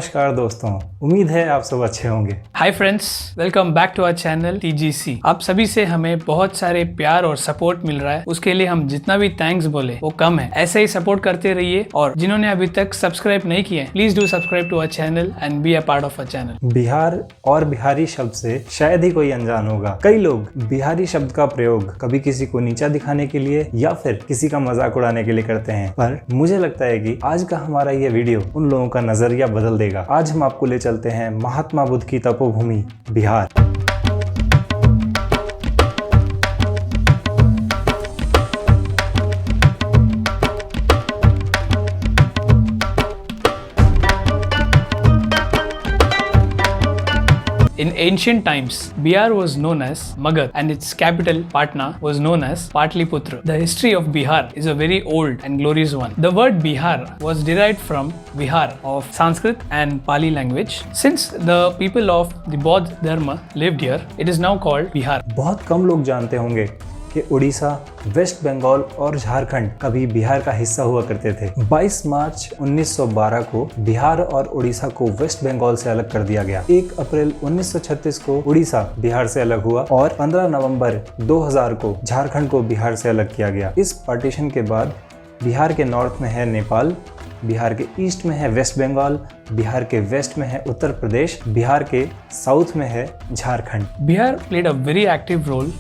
नमस्कार दोस्तों, उम्मीद है आप सब अच्छे होंगे। Hi friends, welcome back to our channel TGC। आप सभी से हमें बहुत सारे प्यार और सपोर्ट मिल रहा है, उसके लिए हम जितना भी थैंक्स बोले वो कम है। ऐसे ही सपोर्ट करते रहिए और जिन्होंने अभी तक सब्सक्राइब नहीं किए please do subscribe to our channel and be a part of our channel. Bihar और बिहारी शब्द से शायद ही कोई अनजान होगा। कई लोग बिहारी शब्द का प्रयोग कभी किसी को नीचा दिखाने के लिए या फिर किसी का मजाक उड़ाने के लिए करते हैं, पर मुझे लगता है कि आज का हमारा ये वीडियो उन लोगों का नजरिया बदल देगा। आज हम आपको ले चलते हैं महात्मा बुद्ध की तपोभूमि Bihar. In ancient times, Bihar was known as Magadh and its capital Patna was known as Patliputra. The history of Bihar is a very old and glorious one. The word Bihar was derived from Vihar of Sanskrit and Pali language. Since the people of the Bodh Dharma lived here, it is now called Bihar. बहुत कम लोग जानते होंगे कि Orissa, waste Bengal और झारखंड कभी बिहार का हिस्सा हुआ करते थे। 22 मार्च 1912 को बिहार और उड़ीसा को वेस्ट बंगाल से अलग कर दिया गया। 1 अप्रैल 1936 को उड़ीसा बिहार से अलग हुआ और 15 नवंबर 2000 को झारखंड को बिहार से अलग किया गया। इस पार्टीशन के बाद बिहार के नॉर्थ में है नेपाल, बिहार के ईस्ट में है वेस्ट बंगाल, बिहार के वेस्ट में है उत्तर प्रदेश, बिहार के साउथ में है Jharkhand. Bihar played a very active role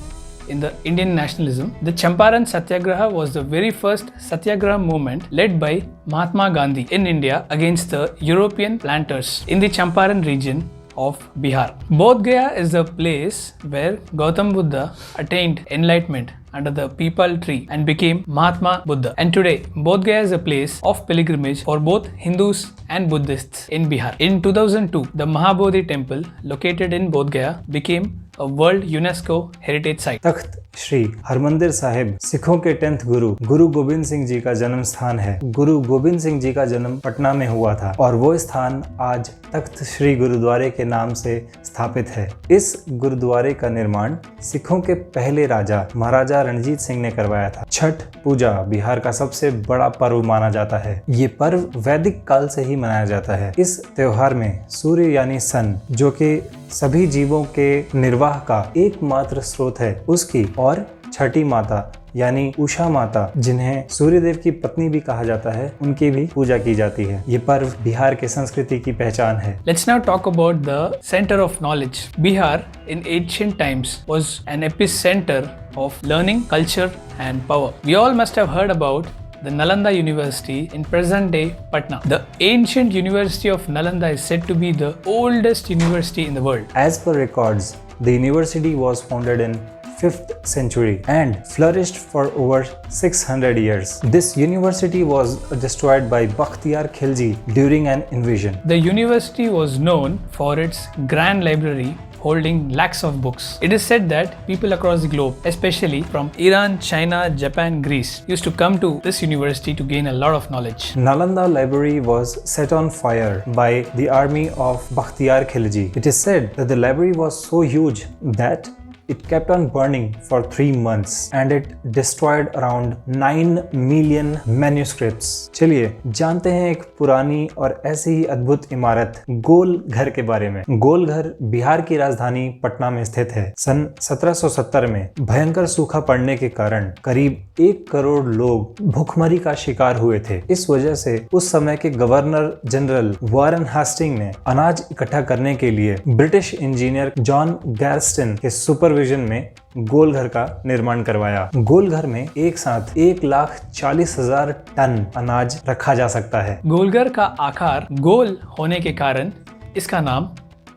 in the Indian nationalism. The Champaran Satyagraha was the very first Satyagraha movement led by Mahatma Gandhi in India against the European planters in the Champaran region of Bihar. Bodh Gaya is the place where Gautam Buddha attained enlightenment under the peepal tree and became Mahatma Buddha. And today, Bodh Gaya is a place of pilgrimage for both Hindus and Buddhists in Bihar. In 2002, the Mahabodhi temple located in Bodh Gaya became a World UNESCO Heritage Site. तख्त श्री हरमंदिर साहिब सिखों के 10th Guru Gobind Singh ji का जन्म स्थान है। गुरु गोबिंद सिंह जी का जन्म पटना में हुआ था और वो स्थान आज तख्त श्री गुरुद्वारे के नाम से स्थापित है। इस गुरुद्वारे का निर्माण सिखों के पहले राजा महाराजा रणजीत सिंह ने करवाया था। छठ पूजा बिहार का सबसे बड़ा पर्व माना जाता है। ये पर्व वैदिक काल से ही मनाया जाता है। इस त्योहार में सूर्य यानी सन, जो कि सभी जीवों के निर्वाह का एकमात्र स्रोत है, उसकी और छठी माता यानी उषा माता, जिन्हें सूर्यदेव की पत्नी भी कहा जाता है, उनकी भी पूजा की जाती है। ये पर्व बिहार के संस्कृति की पहचान है। Let's now talk about the center of knowledge. Bihar in ancient times was an epicenter of learning, culture and power. We all must have heard about the Nalanda University in present-day Patna. The ancient University of Nalanda is said to be the oldest university in the world. As per records, the university was founded in 5th century and flourished for over 600 years. This university was destroyed by Bakhtiyar Khilji during an invasion. The university was known for its grand library holding lakhs of books. It is said that people across the globe, especially from Iran, China, Japan, Greece, used to come to this university to gain a lot of knowledge. Nalanda library was set on fire by the army of Bakhtiyar Khilji. It is said that the library was so huge that it kept on burning for 3 months and it destroyed around 9 million manuscripts. चलिए जानते हैं एक पुरानी और ऐसी ही अद्भुत इमारत गोल घर के बारे में। गोल घर बिहार की राजधानी पटना में स्थित है। सन 1770 में भयंकर सूखा पड़ने के कारण करीब 1 करोड़ लोग भूखमरी का शिकार हुए थे। इस वजह से उस समय के गवर्नर जनरल वारेन हेस्टिंग ने अनाज इकट्ठा करने के लिए ब्रिटिश इंजीनियर जॉन गैरस्टन के सुपरविजन में गोल घर का निर्माण करवाया। गोल घर में एक साथ 1,40,000 टन अनाज रखा जा सकता है। गोलघर का आकार गोल होने के कारण इसका नाम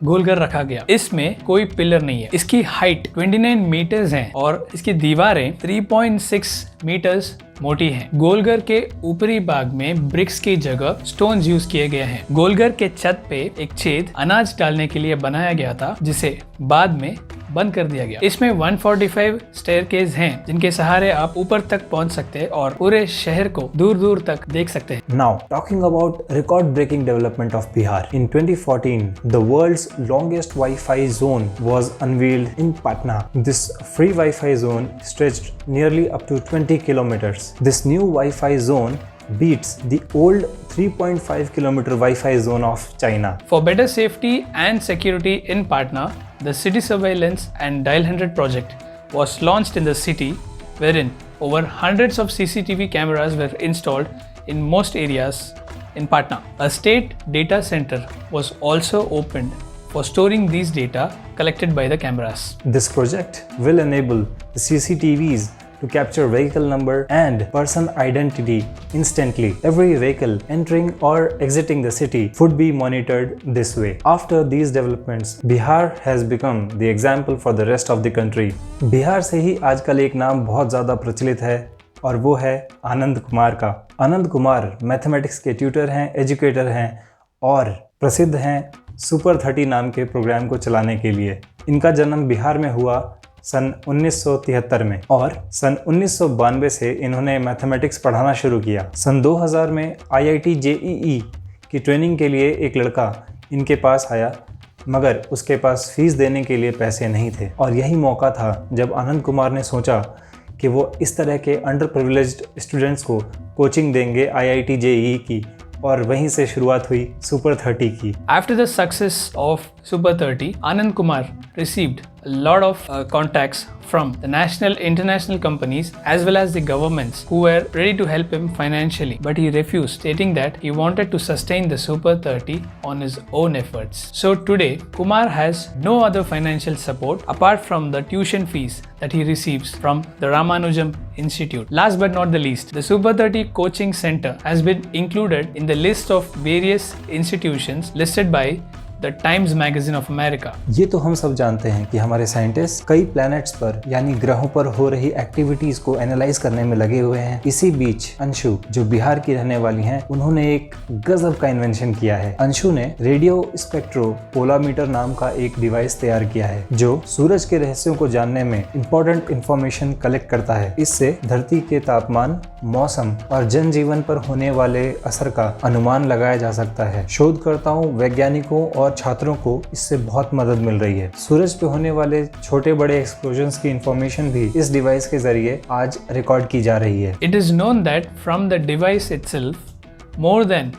गोलघर रखा गया। इसमें कोई पिलर नहीं है। इसकी हाइट 29 मीटर्स है और इसकी दीवारें 3.6 मीटर्स मोटी हैं। गोलघर के ऊपरी भाग में ब्रिक्स की जगह स्टोन्स यूज किए गए हैं। गोलघर के छत पे एक छेद अनाज डालने के लिए बनाया गया था, जिसे बाद में बंद कर दिया गया। इसमें 145 स्टेयरकेस हैं, जिनके सहारे आप ऊपर तक पहुंच सकते हैं और पूरे शहर को दूर दूर तक देख सकते हैं। Now, talking about record-breaking development of Bihar. In 2014, the world's longest Wi-Fi zone was unveiled in Patna. This free Wi-Fi zone stretched nearly up to 20 20 kilometers. This new Wi-Fi zone beats the old 3.5 kilometer Wi-Fi zone of China. For better safety and security in Patna, the City Surveillance and Dial 100 project was launched in the city, wherein over hundreds of CCTV cameras were installed in most areas in Patna. A state data center was also opened for storing these data collected by the cameras. This project will enable the CCTVs to capture vehicle number and person identity instantly. Every vehicle entering or exiting the city would be monitored this way. After these developments, Bihar has become the example for the rest of the country. Bihar से ही आजकल एक नाम बहुत ज़्यादा प्रचलित है और वो है आनंद कुमार का। आनंद कुमार मैथमेटिक्स के ट्यूटर हैं, एजुकेटर हैं और प्रसिद्ध हैं सुपर 30 नाम के प्रोग्राम को चलाने के लिए। इनका जन्म बिहार में हुआ सन 1973 में और सन 1992 से इन्होंने मैथमेटिक्स पढ़ाना शुरू किया। सन 2000 में IIT JEE की ट्रेनिंग के लिए एक लड़का इनके पास आया, मगर उसके पास फीस देने के लिए पैसे नहीं थे और यही मौका था जब आनंद कुमार ने सोचा कि वो इस तरह के अंडर प्रिविलेज्ड स्टूडेंट्स को कोचिंग देंगे IIT JEE की, और वहीं से शुरुआत हुई सुपर 30 की। After the success of Super 30, Anand Kumar received a lot of contacts from the national, international companies as well as the governments who were ready to help him financially. But he refused, stating that he wanted to sustain the Super 30 on his own efforts. So today, Kumar has no other financial support apart from the tuition fees that he receives from the Ramanujam Institute. Last but not the least, the Super 30 Coaching Center has been included in the list of various institutions listed by the times magazine of America. ये तो हम सब जानते हैं कि हमारे scientist कई planets पर यानी ग्रहों पर हो रही एक्टिविटीज को एनालाइज करने में लगे हुए हैं। इसी बीच अंशु, जो बिहार की रहने वाली हैं, उन्होंने एक गजब का इन्वेंशन किया है। अंशु ने रेडियो स्पेक्ट्रोपोलामीटर नाम का एक डिवाइस तैयार किया है जो सूरज के रहस्यों को जानने में इंपॉर्टेंट इंफॉर्मेशन कलेक्ट करता है। इससे धरती के तापमान, मौसम और जनजीवन पर होने वाले असर का अनुमान लगाया जा सकता है। शोधकर्ताओं, वैज्ञानिकों और छात्रों को इससे बहुत मदद मिल रही है। सूरज पे होने वाले छोटे बड़े एक्सप्लोजन्स की इंफॉर्मेशन भी इस डिवाइस के जरिए आज रिकॉर्ड की जा रही है। It is known that from the device itself, more than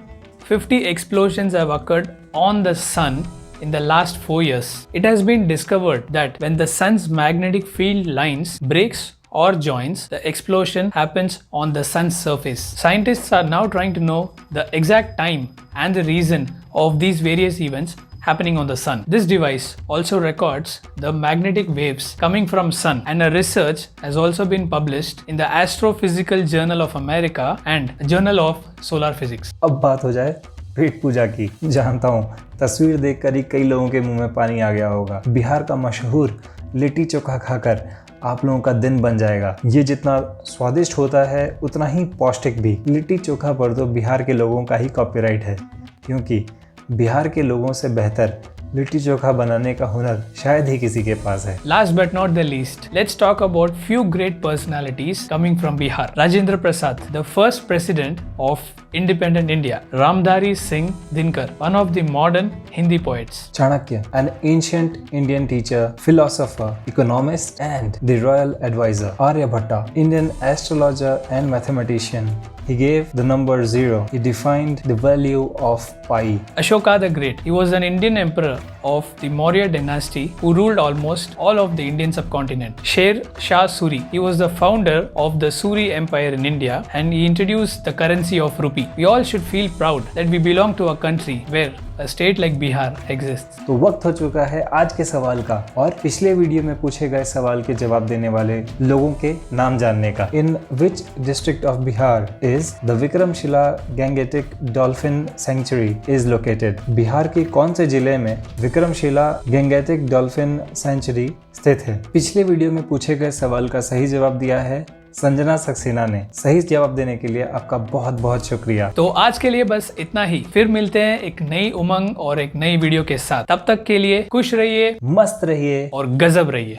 50 explosions have occurred on the sun in the last 4 years. It has been discovered that when the sun's magnetic field lines breaks or joins, the explosion happens on the sun's surface. Scientists are now trying to know the exact time and the reason of these various events happening on the sun. This device also records the magnetic waves coming from sun, and a research has also been published in the Astrophysical Journal of America and Journal of Solar Physics. अब बात हो जाए पेट पूजा की। जानता हूँ तस्वीर देखकर ही कई लोगों के मुंह में पानी आ गया होगा। बिहार का मशहूर लिट्टी चोखा खाकर आप लोगों का दिन बन जाएगा। ये जितना स्वादिष्ट होता है उतना ही पौष्टिक भी। लिट्टी चोखा पर तो बिहार के लोगों का ही कॉपीराइट है, क्योंकि बिहार के लोगों से बेहतर लिट्टी चोखा बनाने का हुनर शायद ही किसी के पास है। Last but not the least, let's talk about few great personalities coming from Bihar. Rajendra Prasad, the first president of independent India. Ramdhari Singh Dinkar, one of the modern Hindi poets. Chanakya, an ancient Indian teacher, philosopher, economist and the royal advisor. Aryabhatta, Indian astrologer and mathematician. He gave the number 0. He defined the value of pi. Ashoka the Great. He was an Indian emperor of the Maurya dynasty who ruled almost all of the Indian subcontinent. Sher Shah Suri. He was the founder of the Suri Empire in India and he introduced the currency of rupee. We all should feel proud that we belong to a country where a state like Bihar exists. तो वक्त हो चुका है आज के सवाल का और पिछले वीडियो में पूछे गए सवाल के जवाब देने वाले लोगों के नाम जानने का। In which district of Bihar is the Vikramshila Gangetic Dolphin Sanctuary is located? Bihar के कौन से जिले में विक्रमशिला गैंगेटिक डॉल्फिन सेंचुरी स्थित है? पिछले वीडियो में पूछे गए सवाल का सही जवाब दिया है संजना सक्सेना ने। सही जवाब देने के लिए आपका बहुत बहुत शुक्रिया। तो आज के लिए बस इतना ही, फिर मिलते हैं एक नई उमंग और एक नई वीडियो के साथ। तब तक के लिए खुश रहिए, मस्त रहिए और गजब रहिए।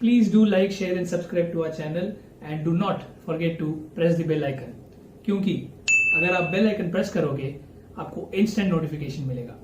Please do like, share and subscribe to our channel. And do not forget to press the bell icon, क्योंकि अगर आप बेल आइकन प्रेस करोगे आपको इंस्टेंट नोटिफिकेशन मिलेगा।